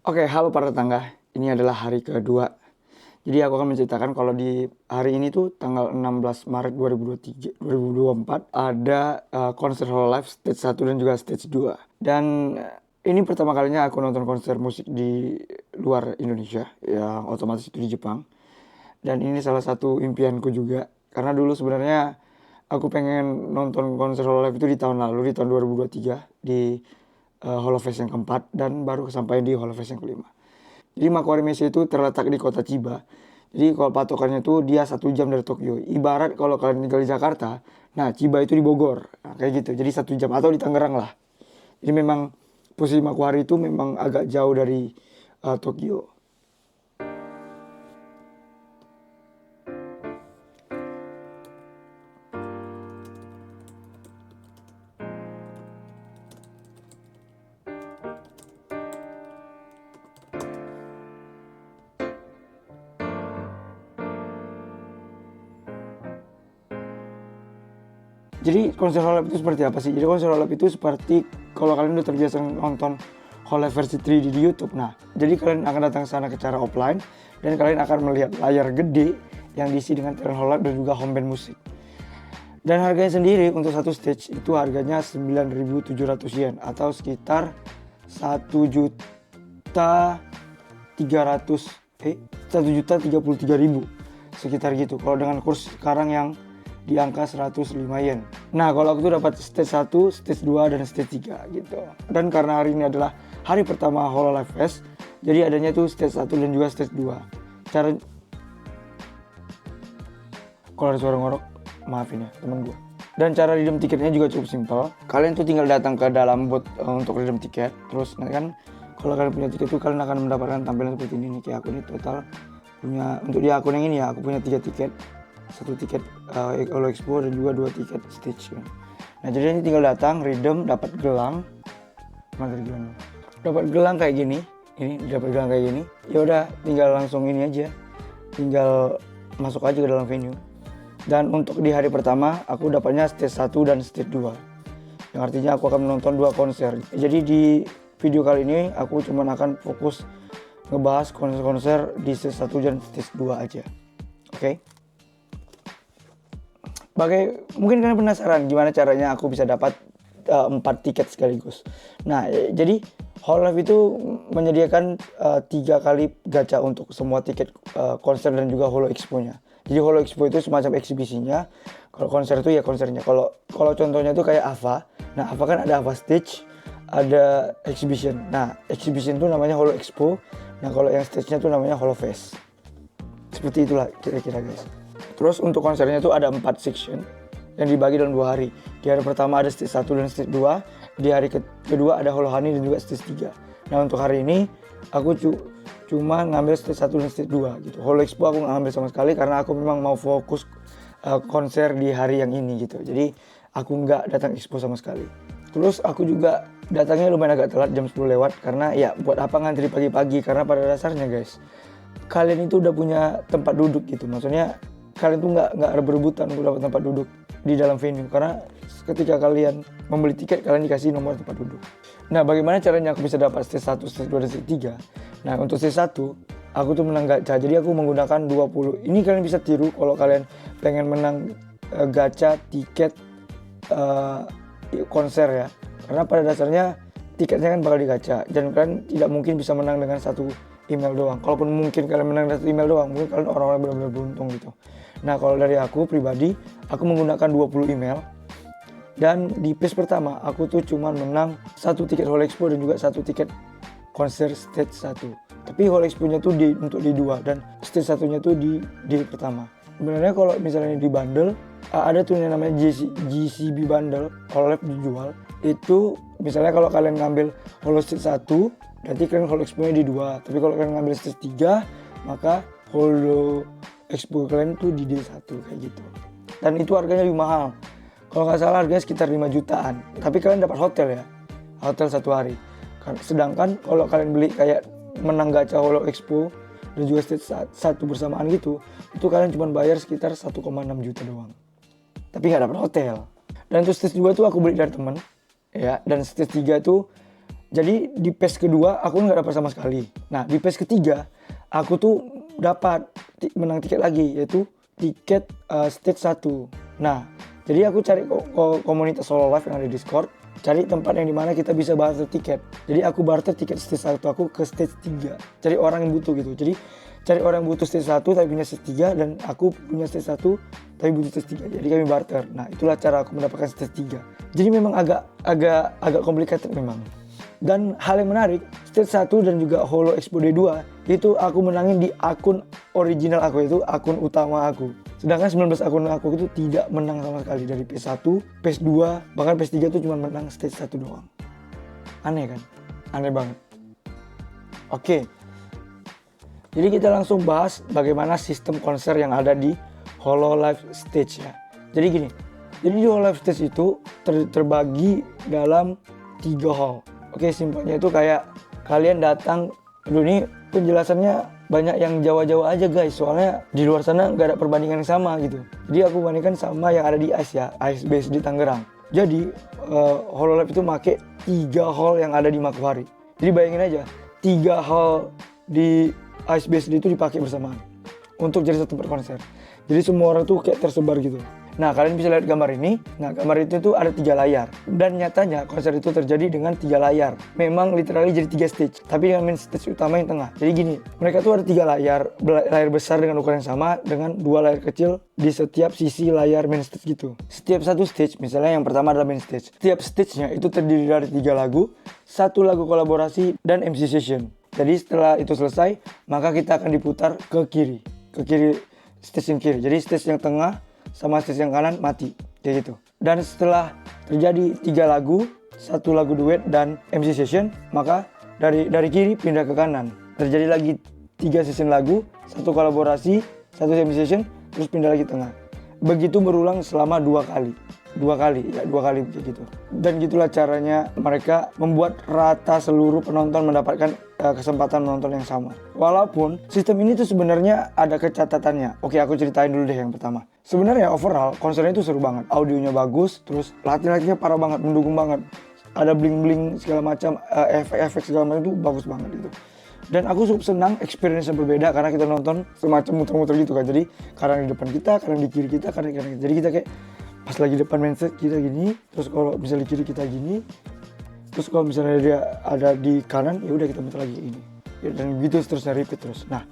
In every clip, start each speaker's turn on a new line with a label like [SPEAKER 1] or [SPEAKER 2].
[SPEAKER 1] Oke, halo para tetangga. Ini adalah hari kedua. Jadi aku akan menceritakan kalau di hari ini tuh tanggal 16 Maret 2023, 2024 ada konser Hololive stage 1 dan juga stage 2. Dan ini pertama kalinya aku nonton konser musik di luar Indonesia, yang otomatis itu di Jepang. Dan ini salah satu impianku juga. Karena dulu sebenarnya aku pengen nonton konser Hololive itu di tahun lalu, di tahun 2023 di Holofest yang keempat dan baru sampai di Holofest yang kelima. Jadi Makuhari Messe itu terletak di kota Chiba. Jadi kalau patokannya itu dia 1 jam dari Tokyo. Ibarat kalau kalian tinggal di Jakarta, nah Chiba itu di Bogor. Nah, kayak gitu. Jadi 1 jam atau di Tangerang lah. Jadi memang posisi Makuhari itu memang agak jauh dari Tokyo. Jadi konser Hololive itu seperti apa sih? Jadi konser Hololive itu seperti kalau kalian udah terbiasa nonton Hololive versi 3D di YouTube. Nah, jadi kalian akan datang ke sana secara offline dan kalian akan melihat layar gede yang diisi dengan talent Hololive dan juga home band musik. Dan harganya sendiri untuk satu stage itu harganya 9.700 yen atau sekitar 1.333.000 sekitar gitu. Kalau dengan kurs sekarang yang di angka 105 yen. Nah, kalau aku tuh dapat stage 1, stage 2, dan stage 3 gitu. Dan karena hari ini adalah hari pertama Hololive Fest, jadi adanya tuh stage 1 dan juga stage 2. Kalau ada suara ngorok, maafin ya temen gue. Dan cara redeem tiketnya juga cukup simpel. Kalian tuh tinggal datang ke dalam booth untuk redeem tiket. Terus nanti kan kalau kalian punya tiket tuh kalian akan mendapatkan tampilan seperti ini nih. Kayak aku ini total punya, untuk di akun yang ini ya, aku punya 3 tiket. 1 tiket Holo Expo dan juga 2 tiket stage kan. Nah, jadi ini tinggal datang, redeem, dapat gelang. Mana gelang? Dapat gelang kayak gini. Ini dapat gelang kayak gini. Ya udah, tinggal langsung ini aja. Tinggal masuk aja ke dalam venue. Dan untuk di hari pertama aku dapatnya stage 1 dan stage 2. Yang artinya aku akan menonton 2 konser. Jadi di video kali ini aku cuma akan fokus ngebahas konser-konser di stage 1 dan stage 2 aja. Oke? Mungkin kalian penasaran gimana caranya aku bisa dapat 4 tiket sekaligus. Nah, jadi Hololive itu menyediakan 3 kali gacha untuk semua tiket konser dan juga Holo Expo-nya. Jadi Holo Expo itu semacam eksibisinya. Kalau konser itu ya konsernya. Kalau contohnya itu kayak AVA. Nah, AVA kan ada AVA Stage, ada Exhibition. Nah, Exhibition itu namanya Holo Expo. Nah, kalau yang stage-nya itu namanya Holofest. Seperti itulah kira-kira guys. Terus untuk konsernya itu ada 4 section yang dibagi dalam 2 hari. Di hari pertama ada stage 1 dan stage 2. Di hari kedua ada Holohani dan juga stage 3. Nah, untuk hari ini aku cuma ngambil stage 1 dan stage 2 gitu. Holo Expo aku nggak ngambil sama sekali karena aku memang mau fokus konser di hari yang ini gitu. Jadi aku nggak datang Expo sama sekali. Terus aku juga datangnya lumayan agak telat, jam 10 lewat. Karena ya buat apa ngantri pagi-pagi. Karena pada dasarnya guys, kalian itu udah punya tempat duduk gitu. Maksudnya kalian tuh nggak ada berebutan untuk dapat tempat duduk di dalam venue. Karena ketika kalian membeli tiket, kalian dikasih nomor tempat duduk. Nah, bagaimana caranya aku bisa dapat stage 1, stage 2, dan stage 3? Nah, untuk stage 1, aku tuh menang gacha. Jadi aku menggunakan 20. Ini kalian bisa tiru kalau kalian pengen menang gacha tiket konser ya. Karena pada dasarnya tiketnya kan bakal digacha. Dan kalian tidak mungkin bisa menang dengan 1 email doang. Kalaupun mungkin kalian menang dengan 1 email doang, mungkin kalian orang-orang benar-benar beruntung gitu. Nah, kalau dari aku pribadi, aku menggunakan 20 email. Dan di phase pertama, aku tuh cuma menang 1 tiket Holo Expo dan juga 1 tiket konser stage 1. Tapi Holo Expo-nya tuh untuk di 2 dan stage 1-nya tuh di pertama. Sebenarnya kalau misalnya di bundle, ada tuh yang namanya GCB bundle, Hololive dijual. Itu misalnya kalau kalian ngambil Holo stage 1, berarti kalian Holo Expo-nya di 2. Tapi kalau kalian ngambil stage 3, maka Holo Expo kalian tuh di D1 kayak gitu. Dan itu harganya lebih mahal. Kalau nggak salah harganya sekitar 5 jutaan. Tapi kalian dapat hotel ya. Hotel 1 hari. Sedangkan kalau kalian beli kayak menang gacha Holo Expo dan juga stage 1 bersamaan gitu, itu kalian cuma bayar sekitar 1,6 juta doang. Tapi nggak dapat hotel. Dan untuk stage 2 tuh aku beli dari temen. Ya, dan stage 3 tuh Jadi di phase kedua aku nggak dapat sama sekali. Nah di phase ketiga aku tuh dapat menang tiket lagi, yaitu tiket stage 1. Nah jadi aku cari komunitas solo live yang ada di Discord, cari tempat yang dimana kita bisa barter tiket. Jadi aku barter tiket stage 1 aku ke stage 3. Cari orang yang butuh gitu. Jadi cari orang yang butuh stage 1 tapi punya stage 3, dan aku punya stage 1 tapi butuh stage 3. Jadi kami barter. Nah itulah cara aku mendapatkan stage 3. Jadi memang agak complicated memang. Dan hal yang menarik, stage 1 dan juga Holo Expo D2 itu aku menangin di akun original aku, itu akun utama aku. Sedangkan 19 akun aku itu tidak menang sama sekali. Dari PS1, PS2, bahkan PS3 itu cuma menang stage 1 doang. Aneh kan? Aneh banget. Oke. Jadi kita langsung bahas bagaimana sistem konser yang ada di Hololive Stage ya. Jadi gini, jadi di Hololive Stage itu terbagi dalam 3 hall. Oke, simpelnya itu kayak kalian datang, aduh ini penjelasannya banyak yang Jawa-Jawa aja guys, soalnya di luar sana nggak ada perbandingan yang sama gitu. Jadi aku bandingkan sama yang ada di ICE ya, ICE Base di Tangerang. Jadi Hololive itu make 3 hall yang ada di Makuhari. Jadi bayangin aja, 3 hall di ICE Base itu dipakai bersamaan untuk jadi satu tempat konser. Jadi semua orang tuh kayak tersebar gitu. Nah kalian bisa lihat gambar ini. Nah gambar itu tuh ada 3 layar. Dan nyatanya konser itu terjadi dengan 3 layar. Memang literally jadi 3 stage, tapi dengan main stage utama yang tengah. Jadi gini, mereka tuh ada 3 layar. Layar besar dengan ukuran yang sama, dengan 2 layar kecil di setiap sisi layar main stage gitu. Setiap satu stage, misalnya yang pertama adalah main stage. Setiap stage-nya itu terdiri dari 3 lagu, 1 lagu kolaborasi, dan MC session. Jadi setelah itu selesai, maka kita akan diputar ke kiri, stage yang kiri. Jadi stage yang tengah sama stage yang kanan mati, kayak gitu. Dan setelah terjadi 3 lagu, 1 lagu duet dan MC session, maka dari kiri pindah ke kanan. Terjadi lagi 3 session lagu, 1 kolaborasi, 1 MC session, terus pindah lagi tengah. Begitu berulang selama 2 kali kayak gitu. Dan gitulah caranya mereka membuat rata seluruh penonton mendapatkan kesempatan menonton yang sama. Walaupun sistem ini tuh sebenarnya ada kecatatannya. Oke, aku ceritain dulu deh yang pertama. Sebenarnya overall konsernya itu seru banget. Audionya bagus, terus latih-latihnya parah banget, mendukung banget. Ada bling-bling segala macam, efek-efek segala macam itu bagus banget gitu. Dan aku cukup senang experience yang berbeda karena kita nonton semacam muter-muter gitu kan. Jadi kadang di depan kita, kadang di kiri kita, kadang. Jadi kita kayak pas lagi depan main set kita gini, terus kalau misalnya di kiri kita gini, terus kalau misalnya dia ada di kanan, ya udah kita muter lagi ini. Ya, dan gitu terus repeat terus. Nah,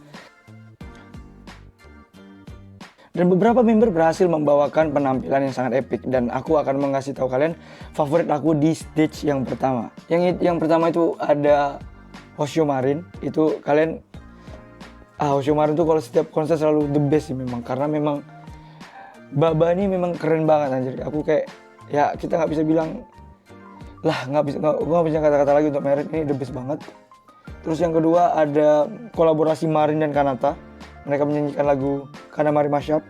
[SPEAKER 1] dan beberapa member berhasil membawakan penampilan yang sangat epic, dan aku akan mengasih tahu kalian favorit aku di stage yang pertama. Yang pertama itu ada Hoshio Marin. Itu kalian Hoshio Marin tuh kalau setiap konser selalu the best sih memang, karena memang Baba ini memang keren banget anjir. Aku kayak, ya kita nggak bisa bilang lah, gue nggak bisa kata-kata lagi untuk Marin, ini the best banget. Terus yang kedua ada kolaborasi Marin dan Kanata. Mereka menyanyikan lagu Kanamari Mashup,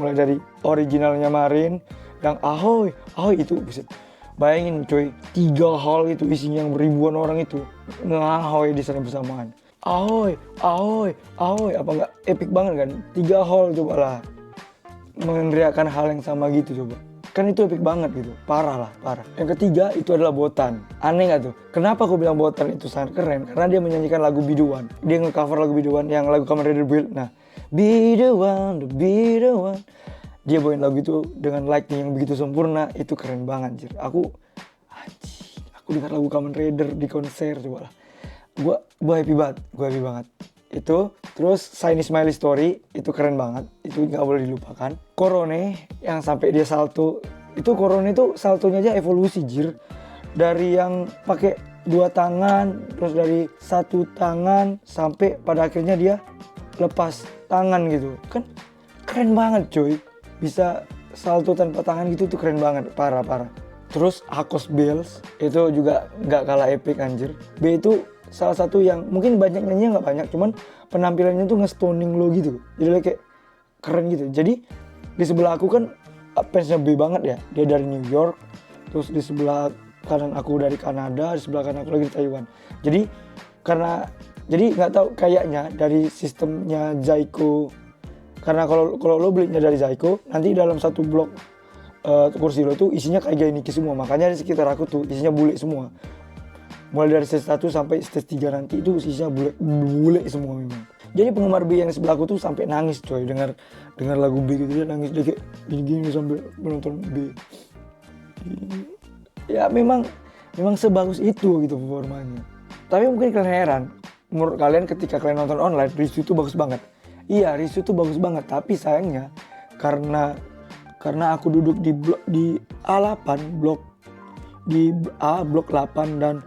[SPEAKER 1] mulai dari originalnya Marin yang Ahoy itu buset. Bayangin coy, 3 hall itu isinya yang ribuan orang itu ngahoy di sana bersamaan. Ahoy, apa nggak epic banget kan? 3 hall coba lah meneriakan hal yang sama gitu coba. Kan itu epic banget gitu, parah. Yang ketiga itu adalah Botan. Aneh gak tuh? Kenapa aku bilang Botan itu sangat keren? Karena dia menyanyikan lagu Be The One. Dia nge-cover lagu Be The One yang lagu Kamen Rider Build. Nah, Be The One. Dia bawain lagu itu dengan lighting yang begitu sempurna, itu keren banget anjir. Aku dengar lagu Kamen Rider di konser coba lah. Gua happy banget. Itu terus Shiny Smiley Story itu keren banget, itu nggak boleh dilupakan. Korone yang sampai dia salto, itu Korone itu saltonya aja evolusi jir, dari yang pakai 2 tangan, terus dari 1 tangan sampai pada akhirnya dia lepas tangan gitu kan, keren banget coy. Bisa salto tanpa tangan gitu tuh keren banget, parah. Terus Akos Bells itu juga nggak kalah epic anjir. B itu salah satu yang mungkin banyak nyanyi nggak banyak, cuman penampilannya tuh nge-stoning lo gitu, jadi kayak keren gitu. Jadi di sebelah aku kan fansnya B banget ya, dia dari New York, terus di sebelah kanan aku dari Kanada, di sebelah kanan aku lagi di Taiwan. Jadi nggak tahu, kayaknya dari sistemnya Zaiko, karena kalau lo belinya dari Zaiko, nanti dalam satu blok kursi lo tuh isinya kayak gini semua, makanya di sekitar aku tuh isinya bule semua. Mulai dari stage 1 sampai stage 3 nanti itu isinya bule semua memang. Jadi penggemar B yang di sebelahku tuh sampai nangis coy dengar lagu B gitu, dia nangis, dia kayak gini sambil menonton B. Ya memang sebagus itu gitu performanya. Tapi mungkin kalian heran, menurut kalian ketika kalian nonton online, Rizzo itu bagus banget. Iya, Rizzo itu bagus banget, tapi sayangnya karena aku duduk di A8 blok blok 8 dan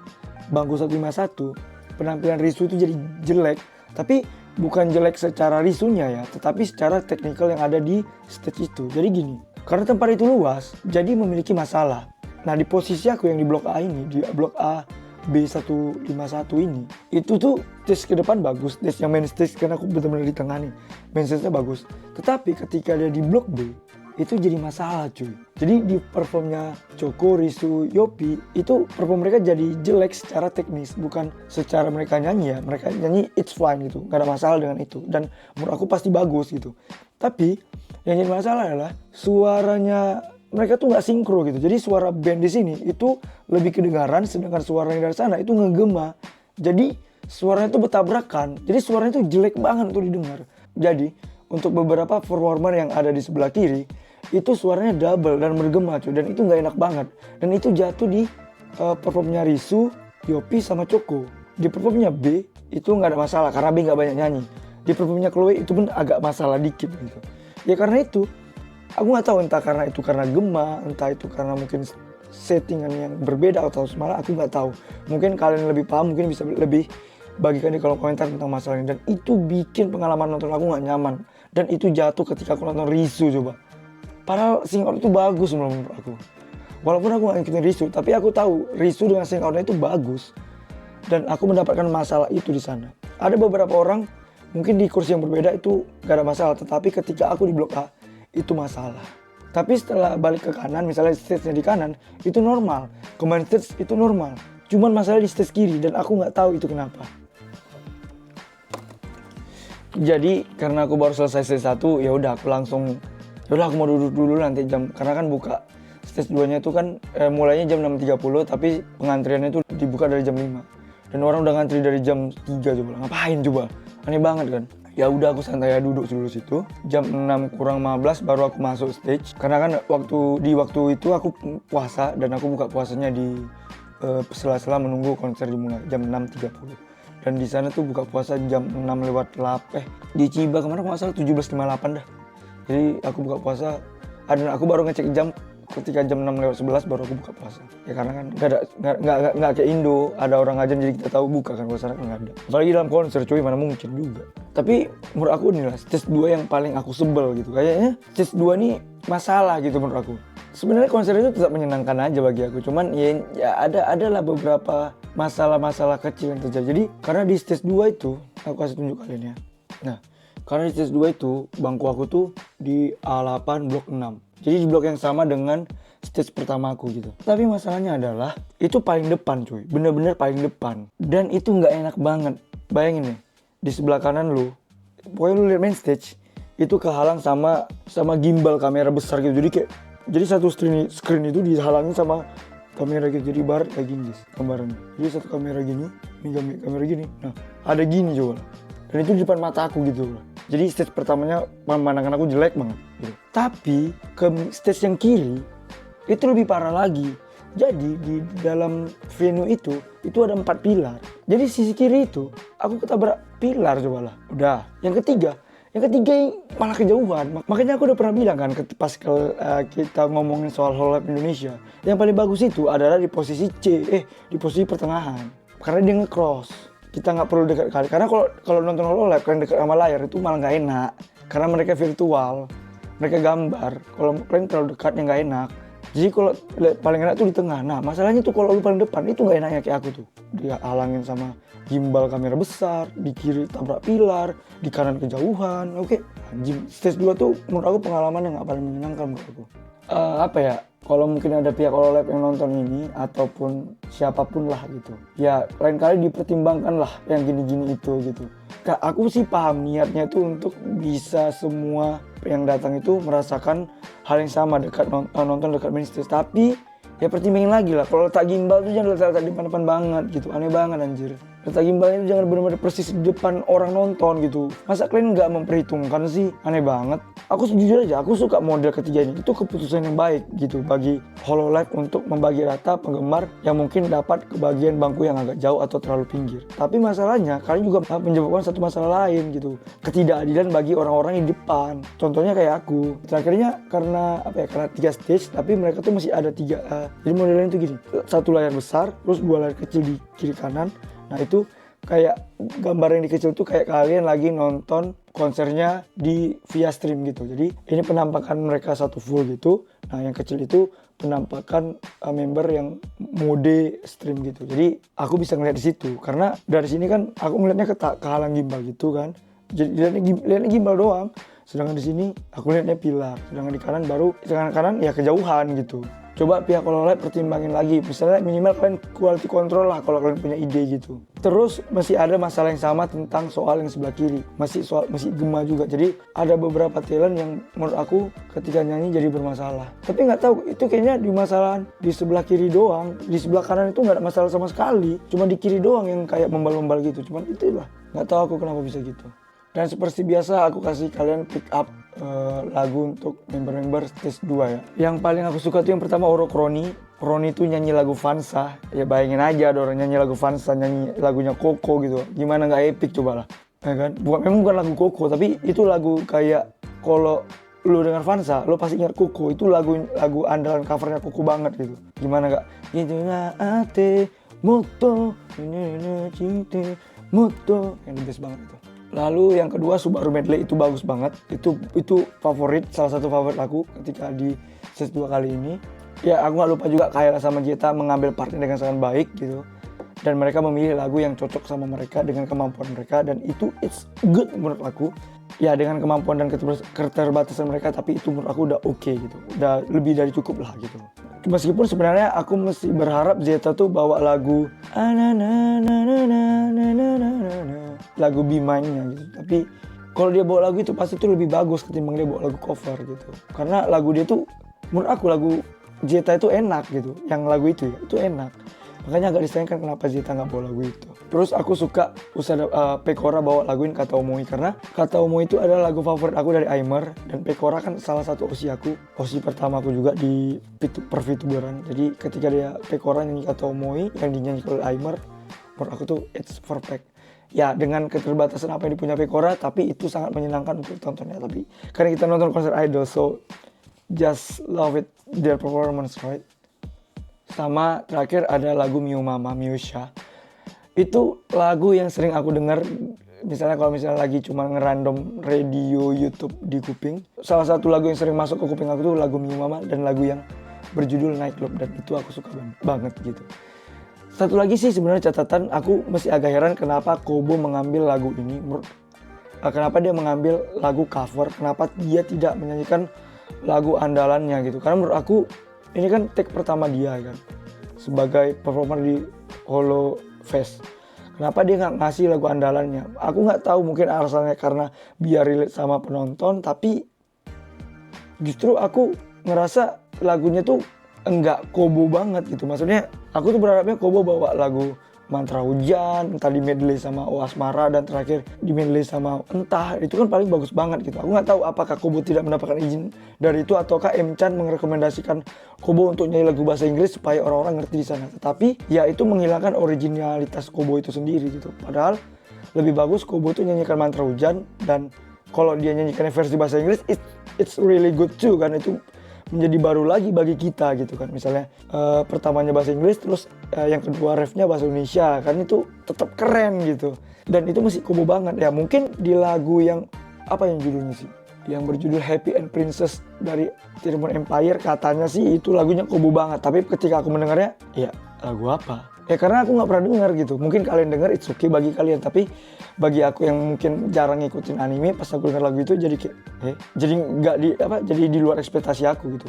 [SPEAKER 1] bangku 151, penampilan Rizzo itu jadi jelek. Tapi bukan jelek secara Rizzo-nya ya, tetapi secara teknikal yang ada di stage itu. Jadi gini, karena tempat itu luas, jadi memiliki masalah. Nah di posisi aku yang di blok A ini, di blok A B151 ini, itu tuh stage ke depan bagus, stage yang main stage karena aku benar-benar di tengah nih, main stage-nya bagus. Tetapi ketika dia di blok B, itu jadi masalah cuy. Jadi di performnya Choco, Rizzo, Yopi, itu perform mereka jadi jelek secara teknis, bukan secara mereka nyanyi ya. Mereka nyanyi it's fine gitu, gak ada masalah dengan itu. Dan menurut aku pasti bagus gitu. Tapi yang jadi masalah adalah suaranya mereka tuh gak sinkro gitu. Jadi suara band di sini itu lebih kedengaran, sedangkan suara yang dari sana itu ngegema. Jadi suaranya tuh bertabrakan. Jadi suaranya tuh jelek banget untuk didengar. Jadi untuk beberapa performer yang ada di sebelah kiri, itu suaranya double dan bergema cuy, dan itu nggak enak banget. Dan itu jatuh di performnya Rizzo, Yopi sama Choco. Di performnya B itu nggak ada masalah karena B nggak banyak nyanyi. Di performnya Chloe itu pun agak masalah dikit gitu. Ya karena itu aku nggak tahu, entah karena itu karena gema, entah itu karena mungkin settingan yang berbeda atau malah aku nggak tahu. Mungkin kalian lebih paham, mungkin bisa lebih bagikan di kolom komentar tentang masalah ini. Dan itu bikin pengalaman nonton aku nggak nyaman. Dan itu jatuh ketika aku nonton Rizzo coba. Padahal sing out itu bagus menurut aku. Walaupun aku gak ngikutin Rizzo, tapi aku tahu Rizzo dengan sing outnya itu bagus. Dan aku mendapatkan masalah itu di sana. Ada beberapa orang mungkin di kursi yang berbeda itu gak ada masalah, tetapi ketika aku di blok A itu masalah. Tapi setelah balik ke kanan, misalnya stage-nya di kanan, itu normal. Command stage itu normal. Cuman masalah di stage kiri dan aku gak tahu itu kenapa. Jadi karena aku baru selesai stage 1, ya udah aku mau duduk dulu nanti karena kan buka stage 2-nya itu kan mulainya jam 6.30, tapi pengantriannya itu dibuka dari jam 5. Dan orang udah ngantri dari jam 3 coba. Ngapain coba? Aneh banget kan? Ya udah aku santai duduk dulu situ. Jam 6 kurang 15 baru aku masuk stage. Karena kan waktu itu aku puasa dan aku buka puasanya di sela-sela menunggu konser dimulai jam 6.30. Dan di sana tuh buka puasa jam 6:08 di Chiba kemarin kalau nggak salah 17.58 dah. Jadi aku buka puasa, dan aku baru ngecek jam ketika jam 6:11 baru aku buka puasa. Ya karena kan nggak kayak Indo, ada orang ngajen jadi kita tahu buka kan, kalau sana kan nggak ada. Apalagi dalam konser cuy, mana mungkin juga. Tapi menurut aku nih lah, stage 2 yang paling aku sebel gitu. Kayaknya stage 2 nih masalah gitu menurut aku. Sebenarnya konser itu tetap menyenangkan aja bagi aku, cuman ya adalah beberapa masalah-masalah kecil yang terjadi. Jadi karena di stage 2 itu, aku kasih tunjuk kalian ya. Nah, karena di stage 2 itu bangku aku tuh di A8 blok 6. Jadi di blok yang sama dengan stage pertama aku gitu. Tapi masalahnya adalah itu paling depan cuy, bener-bener paling depan. Dan itu nggak enak banget. Bayangin nih, di sebelah kanan lu, pokoknya lu lihat main stage, itu kehalang sama gimbal kamera besar gitu. Jadi satu screen itu dihalangi sama kamera gitu. Jadi ibarat kayak gini guys gambarannya. Jadi satu kamera gini, ini kamera gini. Nah, ada gini coba. Dan itu di depan mata aku gitu. Jadi stage pertamanya pemandangan aku jelek banget gitu. Tapi ke stage yang kiri itu lebih parah lagi. Jadi di dalam venue itu ada 4 pilar. Jadi sisi kiri itu aku ketabrak pilar cobalah. Udah. Yang ketiga malah kejauhan. Makanya aku udah pernah bilang kan pas kita ngomongin soal Hololab Indonesia, yang paling bagus itu adalah di posisi di posisi pertengahan. Karena dia nge-cross. Kita nggak perlu dekat kali. Karena kalau nonton Hololab kalian dekat sama layar itu malah nggak enak. Karena mereka virtual, mereka gambar. Kalau kalian terlalu dekatnya nggak enak. Jadi kalau paling enak tuh di tengah. Nah masalahnya tuh kalau lu paling depan itu nggak enaknya kayak aku tuh. Dia halangin sama gimbal kamera besar, di kiri tabrak pilar, di kanan kejauhan. Oke, stage 2 tuh menurut aku pengalaman yang nggak paling menyenangkan menurut aku. Kalau mungkin ada pihak Hololab yang nonton ini ataupun siapapun lah gitu, ya lain kali dipertimbangkan lah yang gini-gini itu gitu. Aku sih paham niatnya itu untuk bisa semua yang datang itu merasakan hal yang sama nonton dekat main stage. Tapi ya pertimbangin lagi lah. Kalau letak gimbal tuh jangan letak di depan banget gitu, aneh banget anjir. Letak gimbalnya itu jangan benar-benar persis di depan orang nonton gitu. Masa kalian nggak memperhitungkan sih? Aneh banget. Aku jujur aja, aku suka model ketiga ini. Itu keputusan yang baik gitu bagi HoloLens untuk membagi rata penggemar yang mungkin dapat kebagian bangku yang agak jauh atau terlalu pinggir. Tapi masalahnya kalian juga menyebabkan satu masalah lain gitu. Ketidakadilan bagi orang-orang yang di depan. Contohnya kayak aku. Terakhirnya karena karena 3 stage, tapi mereka tuh masih ada 3. Jadi modelnya itu gini. Satu layar besar, terus 2 layar kecil di kiri kanan. Nah itu kayak gambar yang di kecil tuh kayak kalian lagi nonton konsernya via stream gitu. Jadi ini penampakan mereka satu full gitu. Nah yang kecil itu penampakan member yang mode stream gitu. Jadi aku bisa ngeliat di situ karena dari sini kan aku ngeliatnya kehalang gimbal gitu kan. Jadi lihatnya gimbal doang. Sedangkan di sini aku lihatnya pilar. Sedangkan di kanan ya kejauhan gitu. Coba pihak HoloLens pertimbangin lagi, misalnya minimal kalian quality control lah kalau kalian punya ide gitu. Terus masih ada masalah yang sama tentang soal yang sebelah kiri, masih gema juga. Jadi ada beberapa talent yang menurut aku ketika nyanyi jadi bermasalah. Tapi nggak tahu itu kayaknya di masalah di sebelah kiri doang, di sebelah kanan itu nggak ada masalah sama sekali. Cuma di kiri doang yang kayak membal-membal gitu. Cuman itulah, nggak tahu aku kenapa bisa gitu. Dan seperti biasa aku kasih kalian pick up lagu untuk member-member stage 2 ya. Yang paling aku suka tuh yang pertama Orokroni. Kroni tuh nyanyi lagu Vansa. Ya bayangin aja ada orang nyanyi lagu Vansa, nyanyi lagunya Koko gitu. Gimana nggak epic coba lah. Ya kan? Memang bukan lagu Koko, tapi itu lagu kayak kalau lu dengar Vansa, lu pasti ingat Koko. Itu lagu andalan covernya Koko banget gitu. Gimana nggak? Gitu na ate moto cinta moto. Yang the best banget itu. Lalu yang kedua Subaru Medley itu bagus banget. Itu favorit, salah satu favorit aku ketika di stage 2 kali ini. Ya aku gak lupa juga Kaila sama Jeta mengambil partnya dengan sangat baik gitu. Dan mereka memilih lagu yang cocok sama mereka dengan kemampuan mereka. Dan itu it's good menurut aku. Ya dengan kemampuan dan keterbatasan mereka, tapi itu menurut aku udah oke gitu. Udah lebih dari cukup lah gitu. Meskipun sebenarnya aku mesti berharap Zeta tuh bawa lagu lagu Be Mine-nya gitu. Tapi kalau dia bawa lagu itu pasti tuh lebih bagus ketimbang dia bawa lagu cover gitu. Karena lagu dia tuh menurut aku lagu Zeta itu enak gitu. Yang lagu itu ya, itu enak. Makanya agak disayangkan kenapa Zeta nggak bawa lagu itu. Terus aku suka Pekora bawa laguin Kata Omoi karena Kata Omoi itu adalah lagu favorit aku dari Aimer. Dan Pekora kan salah satu OSI aku, OSI pertama aku juga di perVTuberan. Jadi ketika Pekora nyanyi Kata Omoi yang dinyanyi oleh Aimer, menurut aku tuh it's perfect. Ya dengan keterbatasan apa yang dipunya Pekora, tapi itu sangat menyenangkan untuk tontonnya. Tapi karena kita nonton konser idol, so just love it their performance, right? Sama terakhir ada lagu Miu Mama, Miusha. Itu lagu yang sering aku dengar misalnya kalau lagi cuma ngerandom radio YouTube di kuping. Salah satu lagu yang sering masuk ke kuping aku tuh lagu Miu Mama dan lagu yang berjudul Nightclub, dan itu aku suka banget gitu. Satu lagi sih sebenarnya catatan, aku masih agak heran kenapa Kobo mengambil lagu ini. Kenapa dia mengambil lagu cover, kenapa dia tidak menyanyikan lagu andalannya gitu. Karena menurut aku ini kan take pertama dia kan sebagai performer di Holo Fest. Kenapa dia nggak ngasih lagu andalannya? Aku nggak tahu, mungkin alasannya karena biar relate sama penonton. Tapi justru aku ngerasa lagunya tuh enggak Kobo banget gitu. Maksudnya aku tuh berharapnya Kobo bawa lagu Mantra Hujan, entah di medley sama O Asmara, dan terakhir di medley sama Entah. Itu kan paling bagus banget gitu. Aku nggak tahu apakah Kobo tidak mendapatkan izin dari itu, ataukah M-Chan merekomendasikan Kobo untuk nyanyi lagu bahasa Inggris supaya orang-orang ngerti di sana. Tetapi ya itu menghilangkan originalitas Kobo itu sendiri gitu. Padahal lebih bagus Kobo tuh nyanyikan Mantra Hujan, dan kalau dia nyanyikan versi bahasa Inggris it's really good too kan. Itu menjadi baru lagi bagi kita gitu kan. Misalnya pertamanya bahasa Inggris, terus yang kedua refnya bahasa Indonesia, kan itu tetap keren gitu. Dan itu masih Kobo banget ya. Mungkin di lagu yang apa yang judulnya sih, yang berjudul Happy and Princess dari Tirimon Empire, katanya sih itu lagunya Kobo banget. Tapi ketika aku mendengarnya, ya lagu apa? Ya karena aku nggak pernah dengar gitu. Mungkin kalian dengar it's okay bagi kalian, tapi bagi aku yang mungkin jarang ngikutin anime, pas aku dengar lagu itu jadi kayak jadi nggak jadi di luar ekspektasi aku gitu.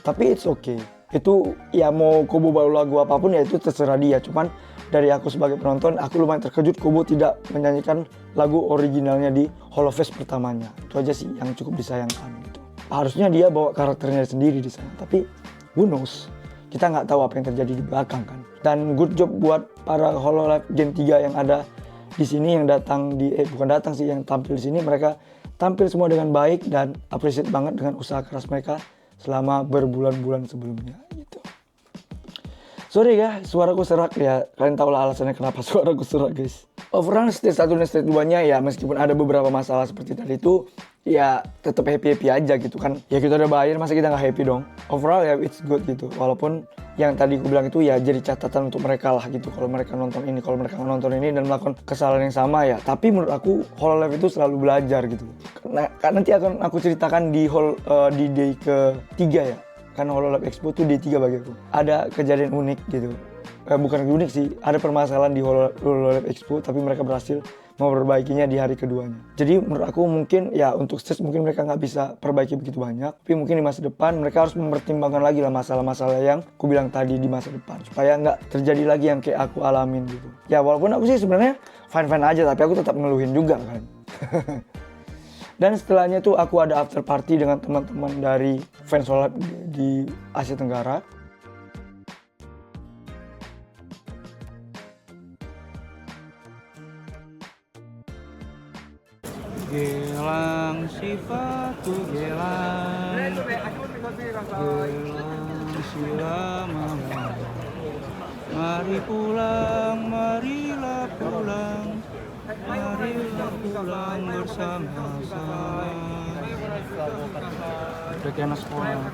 [SPEAKER 1] Tapi it's okay. Itu ya mau Kobo baru lagu apapun ya itu terserah dia. Cuman dari aku sebagai penonton, aku lumayan terkejut Kobo tidak menyanyikan lagu originalnya di Holo Fest pertamanya. Itu aja sih yang cukup disayangkan gitu. Harusnya dia bawa karakternya sendiri di sana, tapi who knows. kita nggak tahu apa yang terjadi di belakang kan. Dan good job buat para Hololive Game 3 yang ada di sini, yang datang di bukan datang sih, yang tampil di sini. Mereka tampil semua dengan baik dan appreciate banget dengan usaha keras mereka selama berbulan-bulan sebelumnya gitu. Sorry ya, suaraku serak ya. Kalian tahu lah alasannya kenapa suaraku serak, guys. Overall stage 1 dan stage 2-nya ya meskipun ada beberapa masalah seperti tadi itu, ya tetap happy-happy aja gitu kan. Ya kita udah bayar, masa kita nggak happy dong. Overall ya it's good gitu. Walaupun yang tadi aku bilang itu ya jadi catatan untuk mereka lah gitu. Kalau mereka nonton ini, kalau mereka nonton ini dan melakukan kesalahan yang sama ya. Tapi menurut aku Hololive itu selalu belajar gitu. Karena nanti akan aku ceritakan di day ke-3 ya. Karena Hololive Expo tuh day 3 bagi aku. Ada kejadian unik gitu. Bukan unik sih, ada permasalahan di Hololive Expo, tapi mereka berhasil memperbaikinya di hari keduanya. Jadi menurut aku mungkin ya untuk stage mungkin mereka nggak bisa perbaiki begitu banyak, tapi mungkin di masa depan mereka harus mempertimbangkan lagi lah masalah-masalah yang aku bilang tadi di masa depan, supaya nggak terjadi lagi yang kayak aku alamin gitu. Ya walaupun aku sih sebenarnya fine-fine aja, tapi aku tetap ngeluhin juga kan. Dan setelahnya tuh aku ada after party dengan teman-teman dari fans Hololive di Asia Tenggara.
[SPEAKER 2] Gelang sifatku gelang silama. Mari pulang, marilah pulang, marilah pulang bersama-sama. Sekian sekolah.